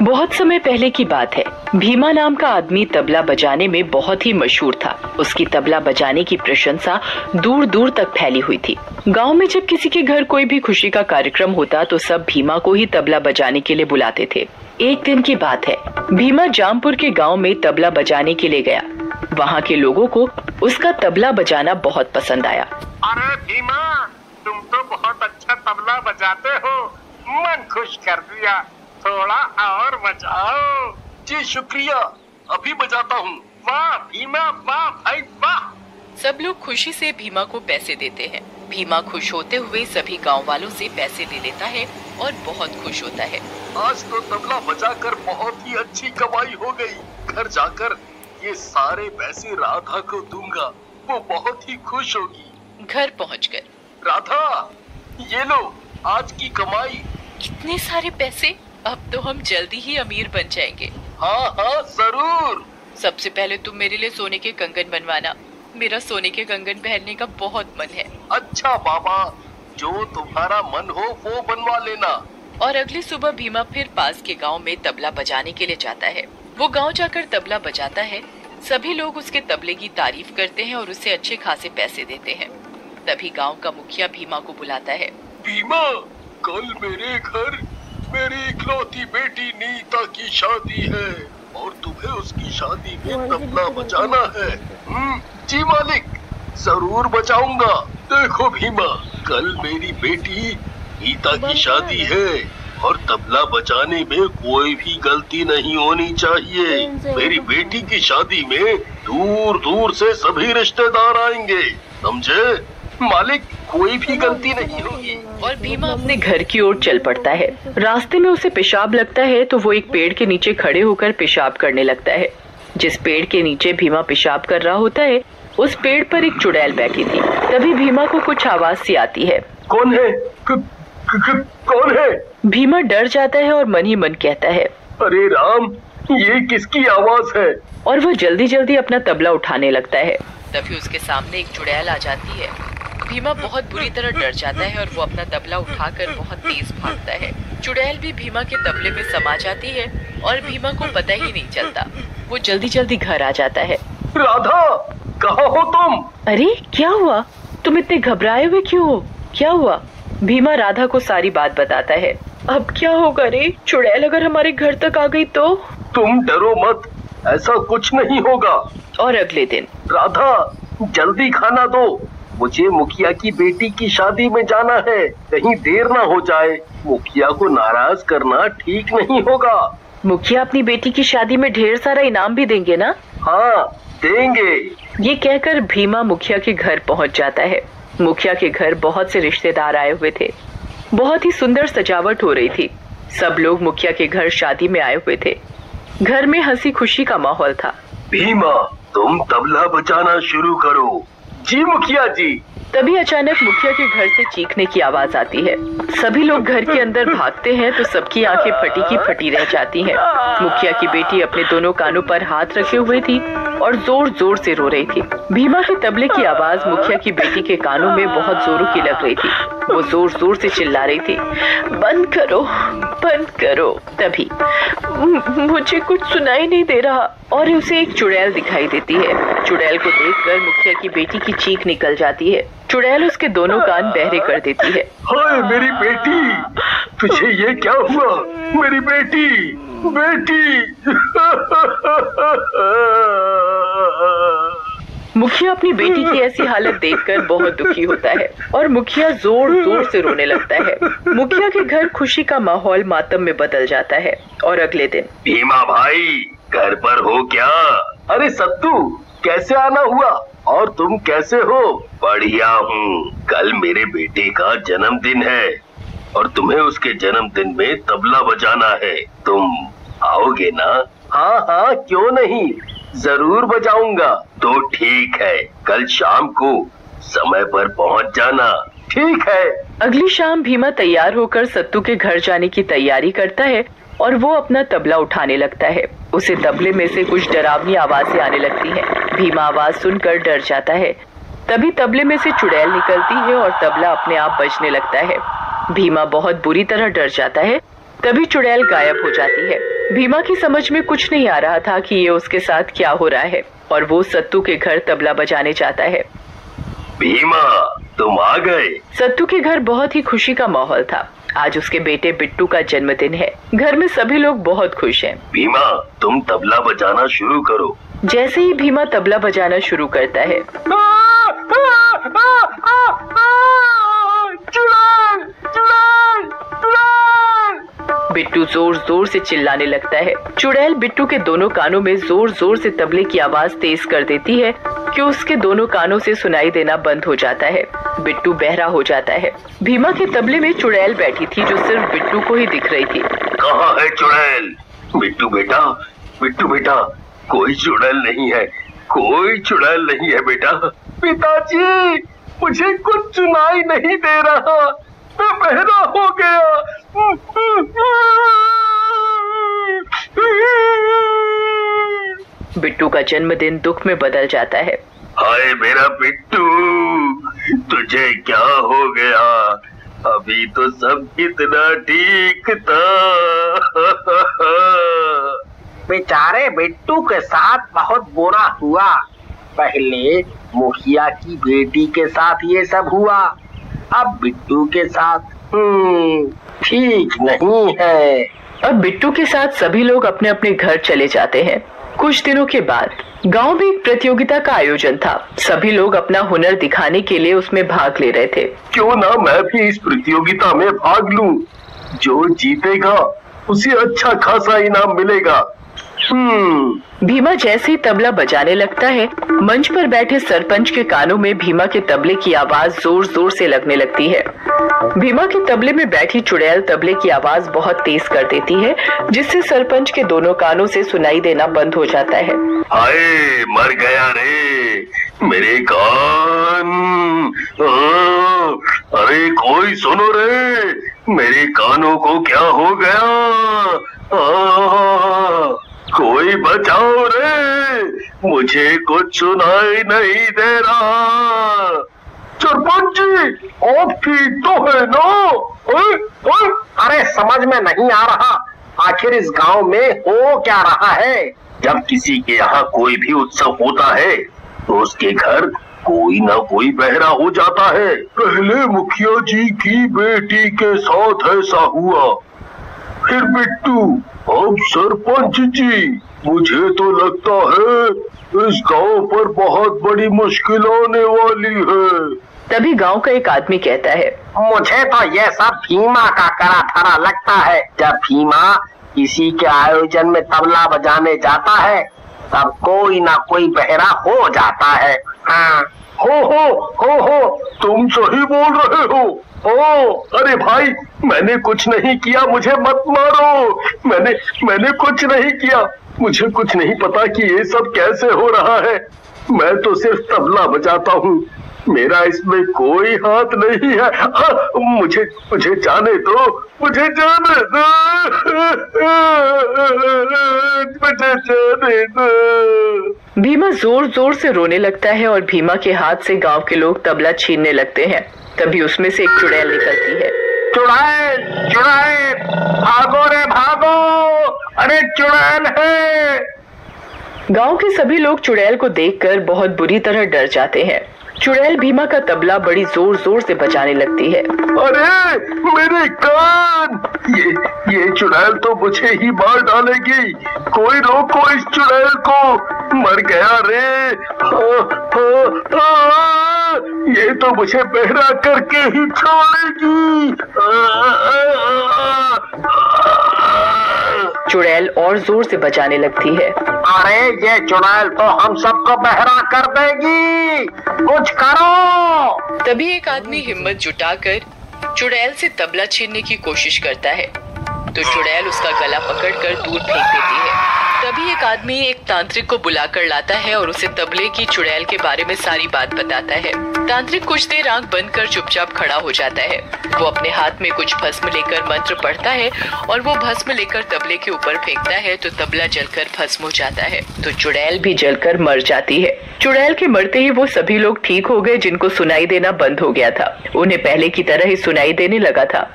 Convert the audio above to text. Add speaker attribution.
Speaker 1: बहुत समय पहले की बात है। भीमा नाम का आदमी तबला बजाने में बहुत ही मशहूर था। उसकी तबला बजाने की प्रशंसा दूर दूर तक फैली हुई थी। गांव में जब किसी के घर कोई भी खुशी का कार्यक्रम होता तो सब भीमा को ही तबला बजाने के लिए बुलाते थे। एक दिन की बात है, भीमा जामपुर के गांव में तबला बजाने के लिए गया। वहां के लोगों को उसका तबला बजाना बहुत पसंद आया।
Speaker 2: अरे भीमा, तुम तो बहुत अच्छा तबला बजाते हो, मन खुश कर दिया। थोड़ा और बजाओ।
Speaker 3: जी शुक्रिया, अभी बजाता हूँ।
Speaker 2: वाह भीमा, वाह भाई वाह।
Speaker 1: सब लोग खुशी से भीमा को पैसे देते हैं। भीमा खुश होते हुए सभी गांव वालों से पैसे ले लेता है और बहुत खुश होता है।
Speaker 3: आज तो तबला बजाकर बहुत ही अच्छी कमाई हो गई। घर जाकर ये सारे पैसे राधा को दूंगा, वो बहुत ही खुश होगी।
Speaker 1: घर पहुंचकर,
Speaker 3: राधा, ये लो आज की कमाई।
Speaker 1: इतने सारे पैसे, अब तो हम जल्दी ही अमीर बन जाएंगे।
Speaker 3: हाँ हाँ जरूर।
Speaker 1: सबसे पहले तुम मेरे लिए सोने के कंगन बनवाना। मेरा सोने के कंगन पहनने का बहुत मन है।
Speaker 3: अच्छा बाबा, जो तुम्हारा मन हो वो बनवा लेना।
Speaker 1: और अगली सुबह भीमा फिर पास के गांव में तबला बजाने के लिए जाता है। वो गांव जाकर तबला बजाता है। सभी लोग उसके तबले की तारीफ करते हैं और उसे अच्छे खासे पैसे देते हैं। तभी गांव का मुखिया भीमा को बुलाता है।
Speaker 3: भीमा, कल मेरे घर मेरी इकलौती बेटी नीता की शादी है और तुम्हें उसकी शादी में तबला बजाना है। जी मालिक, जरूर बजाऊंगा। देखो भीमा, कल मेरी बेटी नीता की शादी है और तबला बजाने में कोई भी गलती नहीं होनी चाहिए। मेरी बेटी की शादी में दूर दूर से सभी रिश्तेदार आएंगे, समझे मालिक? कोई भी गलती नहीं होगी।
Speaker 1: और भीमा अपने घर की ओर चल पड़ता है। रास्ते में उसे पेशाब लगता है तो वो एक पेड़ के नीचे खड़े होकर पेशाब करने लगता है। जिस पेड़ के नीचे भीमा पेशाब कर रहा होता है, उस पेड़ पर एक चुड़ैल बैठी थी। तभी भीमा को कुछ आवाज सी आती है।
Speaker 3: कौन है? कौन है?
Speaker 1: भीमा डर जाता है और मन ही मन कहता है,
Speaker 3: अरे राम, ये किसकी आवाज है?
Speaker 1: और वो जल्दी जल्दी अपना तबला उठाने लगता है। तभी उसके सामने एक चुड़ैल आ जाती है। भीमा बहुत बुरी तरह डर जाता है और वो अपना तबला उठाकर बहुत तेज भागता है। चुड़ैल भी भीमा के तबले में समा जाती है और भीमा को पता ही नहीं चलता। वो जल्दी जल्दी घर आ जाता है।
Speaker 3: राधा, कहाँ हो तुम?
Speaker 1: अरे क्या हुआ? तुम इतने घबराए हुए क्यों हो? क्या हुआ? भीमा राधा को सारी बात बताता है। अब क्या होगा रे? चुड़ैल अगर हमारे घर तक आ गई तो?
Speaker 3: तुम डरो मत, ऐसा कुछ नहीं होगा।
Speaker 1: और अगले दिन,
Speaker 3: राधा, जल्दी खाना दो, मुझे मुखिया की बेटी की शादी में जाना है, कहीं देर ना हो जाए। मुखिया को नाराज करना ठीक नहीं होगा।
Speaker 1: मुखिया अपनी बेटी की शादी में ढेर सारा इनाम भी देंगे ना?
Speaker 3: हाँ देंगे।
Speaker 1: ये कहकर भीमा मुखिया के घर पहुंच जाता है। मुखिया के घर बहुत से रिश्तेदार आए हुए थे। बहुत ही सुंदर सजावट हो रही थी। सब लोग मुखिया के घर शादी में आए हुए थे। घर में हंसी खुशी का माहौल था।
Speaker 3: भीमा, तुम तबला बजाना शुरू करो। जी मुखिया जी।
Speaker 1: तभी अचानक मुखिया के घर से चीखने की आवाज आती है। सभी लोग घर के अंदर भागते हैं तो सबकी आंखें फटी की फटी रह जाती हैं। मुखिया की बेटी अपने दोनों कानों पर हाथ रखे हुए थी और जोर जोर से रो रही थी। भीमा के तबले की आवाज मुखिया की बेटी के कानों में बहुत जोरों की लग रही थी। वो जोर जोर से चिल्ला रही थी, बंद करो, बंद करो। तभी मुझे कुछ सुनाई नहीं दे रहा और उसे एक चुड़ैल दिखाई देती है। चुड़ैल को देखकर मुखिया की बेटी की चीख निकल जाती है। चुड़ैल उसके दोनों कान बहरे कर देती है।
Speaker 3: हाय मेरी बेटी, तुझे ये क्या हुआ? मेरी बेटी, बेटी।
Speaker 1: मुखिया अपनी बेटी की ऐसी हालत देखकर बहुत दुखी होता है और मुखिया जोर जोर से रोने लगता है। मुखिया के घर खुशी का माहौल मातम में बदल जाता है। और अगले दिन,
Speaker 3: भीमा भाई, घर पर हो क्या? अरे सत्तू, कैसे आना हुआ? और तुम कैसे हो? बढ़िया हूँ। कल मेरे बेटे का जन्मदिन है और तुम्हें उसके जन्मदिन में तबला बजाना है। तुम आओगे ना? हाँ हाँ, क्यों नहीं, जरूर बजाऊंगा। तो ठीक है, कल शाम को समय पर पहुँच जाना। ठीक है।
Speaker 1: अगली शाम भीमा तैयार होकर सत्तू के घर जाने की तैयारी करता है और वो अपना तबला उठाने लगता है। उसे तबले में से कुछ डरावनी आवाजें आने लगती हैं। भीमा आवाज सुनकर डर जाता है। तभी तबले में से चुड़ैल निकलती है और तबला अपने आप बजने लगता है। भीमा बहुत बुरी तरह डर जाता है। तभी चुड़ैल गायब हो जाती है। भीमा की समझ में कुछ नहीं आ रहा था कि ये उसके साथ क्या हो रहा है और वो सत्तू के घर तबला बजाने जाता है।
Speaker 3: भीमा, तुम आ गए।
Speaker 1: सत्तू के घर बहुत ही खुशी का माहौल था। आज उसके बेटे बिट्टू का जन्मदिन है। घर में सभी लोग बहुत खुश हैं।
Speaker 3: भीमा, तुम तबला बजाना शुरू करो।
Speaker 1: जैसे ही भीमा तबला बजाना शुरू करता है, बिट्टू जोर जोर से चिल्लाने लगता है। चुड़ैल बिट्टू के दोनों कानों में जोर जोर से तबले की आवाज तेज कर देती है कि उसके दोनों कानों से सुनाई देना बंद हो जाता है। बिट्टू बहरा हो जाता है। भीमा के तबले में चुड़ैल बैठी थी जो सिर्फ बिट्टू को ही दिख रही थी।
Speaker 3: कहाँ है चुड़ैल? बिट्टू बेटा, कोई चुड़ैल नहीं है, कोई चुड़ैल नहीं है बेटा। पिताजी, मुझे कुछ सुनाई नहीं दे रहा, मैं बहरा हो गया।
Speaker 1: बिट्टू का जन्मदिन दुख में बदल जाता है।
Speaker 3: हाय मेरा बिट्टू, तुझे क्या हो गया? अभी तो सब कितना ठीक था।
Speaker 2: बेचारे बिट्टू के साथ बहुत बुरा हुआ। पहले मुखिया की बेटी के साथ ये सब हुआ, अब बिट्टू के साथ ठीक नहीं है।
Speaker 1: अब बिट्टू के साथ सभी लोग अपने अपने घर चले जाते हैं। कुछ दिनों के बाद गांव में एक प्रतियोगिता का आयोजन था। सभी लोग अपना हुनर दिखाने के लिए उसमें भाग ले रहे थे।
Speaker 3: क्यों ना मैं भी इस प्रतियोगिता में भाग लूं? जो जीतेगा उसे अच्छा खासा इनाम मिलेगा।
Speaker 1: भीमा जैसे ही तबला बजाने लगता है, मंच पर बैठे सरपंच के कानों में भीमा के तबले की आवाज जोर जोर से लगने लगती है। भीमा के तबले में बैठी चुड़ैल तबले की आवाज बहुत तेज कर देती है, जिससे सरपंच के दोनों कानों से सुनाई देना बंद हो जाता है।
Speaker 3: हाय, मर गया रे मेरे कान। अरे कोई सुनो रे, मेरे कानों को क्या हो गया? कोई बचाओ रे, मुझे कुछ सुनाई नहीं दे रहा। सरपंच जी, आप ठीक तो है ना?
Speaker 2: अरे समझ में नहीं आ रहा, आखिर इस गांव में हो क्या रहा है?
Speaker 3: जब किसी के यहाँ कोई भी उत्सव होता है तो उसके घर कोई ना कोई बहरा हो जाता है। पहले मुखिया जी की बेटी के साथ ऐसा हुआ, फिर बिट्टू, अब सरपंच जी। मुझे तो लगता है इस गांव पर बहुत बड़ी मुश्किल आने वाली है।
Speaker 1: तभी गांव का एक आदमी कहता है,
Speaker 2: मुझे तो यह सब भीमा का करा धरा लगता है। जब भीमा किसी के आयोजन में तबला बजाने जाता है तब कोई ना कोई बहरा हो जाता है। हाँ।
Speaker 3: हो, तुम सही बोल रहे हो। अरे भाई, मैंने कुछ नहीं किया, मुझे मत मारो। मैंने कुछ नहीं किया, मुझे कुछ नहीं पता कि ये सब कैसे हो रहा है। मैं तो सिर्फ तबला बजाता हूँ, मेरा इसमें कोई हाथ नहीं है। मुझे जाने दो, मुझे जाने दो।
Speaker 1: भीमा जोर जोर से रोने लगता है और भीमा के हाथ से गांव के लोग तबला छीनने लगते हैं। तभी उसमें से एक चुड़ैल निकलती है।
Speaker 2: चुड़ैल, भागो रे भागो, अरे चुड़ैल है।
Speaker 1: गांव के सभी लोग चुड़ैल को देखकर बहुत बुरी तरह डर जाते हैं। चुड़ैल भीमा का तबला बड़ी जोर जोर से बजाने लगती है।
Speaker 3: अरे मेरे कान, ये चुड़ैल तो मुझे ही मार डालेगी। कोई रोको इस चुड़ैल को, मर गया रे। ये तो मुझे बहरा करके ही छोड़ेगी।
Speaker 1: चुड़ैल और जोर से बजाने लगती है।
Speaker 2: अरे ये चुड़ैल तो हम सबको बहरा कर देगी, कुछ करो।
Speaker 1: तभी एक आदमी हिम्मत जुटाकर चुड़ैल से तबला छीनने की कोशिश करता है तो चुड़ैल उसका गला पकड़कर दूर फेंक देती है। तभी एक आदमी एक तांत्रिक को बुलाकर लाता है और उसे तबले की चुड़ैल के बारे में सारी बात बताता है। तांत्रिक कुछ देर आंख बंद कर चुपचाप खड़ा हो जाता है। वो अपने हाथ में कुछ भस्म लेकर मंत्र पढ़ता है और वो भस्म लेकर तबले के ऊपर फेंकता है तो तबला जलकर भस्म हो जाता है तो चुड़ैल भी जलकर मर जाती है। चुड़ैल के मरते ही वो सभी लोग ठीक हो गए जिनको सुनाई देना बंद हो गया था। उन्हें पहले की तरह ही सुनाई देने लगा था।